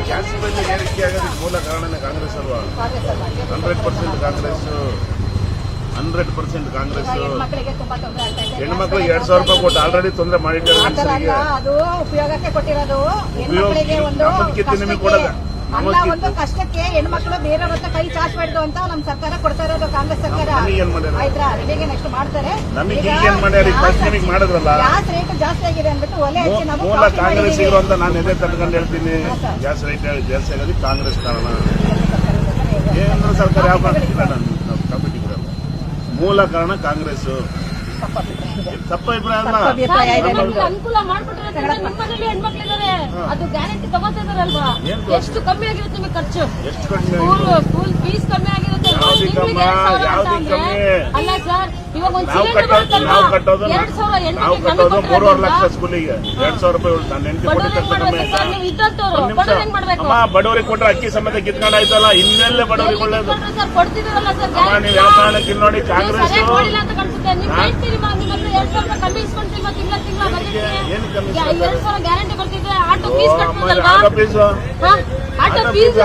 Gas ಬೆಲೆ ಏರಿಕೆ ಆಗೋದಕ್ಕೆ ಮೂಲ ಕಾರಣನೇ ಕಾಂಗ್ರೆಸ್ ಅಲ್ವಾ? 100% ಕಾಂಗ್ರೆಸ್. 100% ಕಾಂಗ್ರೆಸ್. ಹೆಣ್ಮಕ್ಳಿಗೆ 2,000 ರೂಪಾಯಿ ಕೊಟ್ಟು ಆಲ್ರೆಡಿ ತೊಂದರೆ ಮಾಡಿದ್ದಾರೆ. ಅದು ಉಪಯೋಗಕ್ಕೆ ಕೊಟ್ಟಿರೋದು. ನಿಮಗೆ ಕೊಡೋದ ಅಲ್ಲ, ಒಂದು ಕಷ್ಟಕ್ಕೆ ಹೆಣ್ಮಕ್ಳು ಬೇರೆ ಕೈ ಚಾಚಬಾರ್ದು ಅಂತ ನಮ್ ಸರ್ಕಾರ ಕೊಡ್ತಾ ಇರೋದು, ಕಾಂಗ್ರೆಸ್ ಸರ್ಕಾರ. ಆಯ್ತಾ, ನಿಮಗೆ ನೆಕ್ಸ್ಟ್ ಮಾಡ್ತಾರೆ. ಗ್ಯಾಸ್ ರೇಟ್ ಜಾಸ್ತಿ ಆಗಿದೆ ಅಂದ್ಬಿಟ್ಟು ಒಲೆ ಹಚ್ಚಿ ನಾವು ಮೂಲ ಕಾಂಗ್ರೆಸ್ ಇರೋ ಅಂತ ನಾನು ಎದೆ ತಟ್ಕೊಂಡು ಹೇಳ್ತೀನಿ. ಗ್ಯಾಸ್ ರೇಟ್ ಜಾಸ್ತಿ ಆಗೋದಕ್ಕೆ ಕಾಂಗ್ರೆಸ್ ಕಾರಣ. ಕೇಂದ್ರ ಸರ್ಕಾರ ಯಾವ ಕಮಿಟಿ ಕೊಡಲ್ಲ, ಮೂಲ ಕಾರಣ ಕಾಂಗ್ರೆಸ್. ತಪ್ಪ ಅಭಿಪ್ರಾಯ ಅನುಕೂಲ ಮಾಡ್ಬಿಟ್ರೆ ನಿಮ್ಮನೇಲಿ ಹೆಣ್ಮಕ್ಳಿದ್ದಾರೆ, ಅದು ಗ್ಯಾರಂಟಿ ತಗೋತಿದಾರಲ್ವಾ? ಎಷ್ಟು ಕಮ್ಮಿ ಆಗಿರುತ್ತೆ ನಿಮಗೆ ಖರ್ಚು? ಸ್ಕೂಲ್ ಫೀಸ್ ಕಮ್ಮಿ ಆಗಿರುತ್ತೆ. ಅಲ್ಲ ಸರ್, ಇವಾಗ ಒಂದು ಸಿಲಿಂಡರ್ ಬರುತ್ತಲ್ಲ, 2,000 3.5 ಲಕ್ಷ ಸ್ಕೂಲಿಗೆ 2,000 ರೂಪಾಯಿ. ನಾನು ಹೆಂಡತಿ ಬಡವರಿಗೆ ಕೊಟ್ಟರೆ ಅಕ್ಕಿ ಸಮೇತ ಕಿತ್ಕೊಂಡು ಆಯ್ತಲ್ಲ, ಇನ್ನೆಲ್ಲ ಬಡವರಿಗೆ ಒಳ್ಳೇದು. ಕೊಡ್ತಿದಾರಲ್ಲ ಸರ್, ನೀವು ಯಾವ ಕಾರಣಕ್ಕೆ ನೋಡಿ ಕಾಂಗ್ರೆಸ್ ಅಂತ ಕಾಣಿಸುತ್ತೆ. ನೀವು ಹೇಳ್ತೀರಿ ನಿಮ್ಮ 2,000 ಕಮ್ಮಿ ಇಸ್ಕೊಂತೀವಿ, ತಿಂಗಳ 2,000 ಗ್ಯಾರಂಟಿ ಬರ್ತಿದ್ರೆ ಆಟೋ ಫೀಸ್ ಕಟ್ಬೋದಲ್ವಾ? Auto fees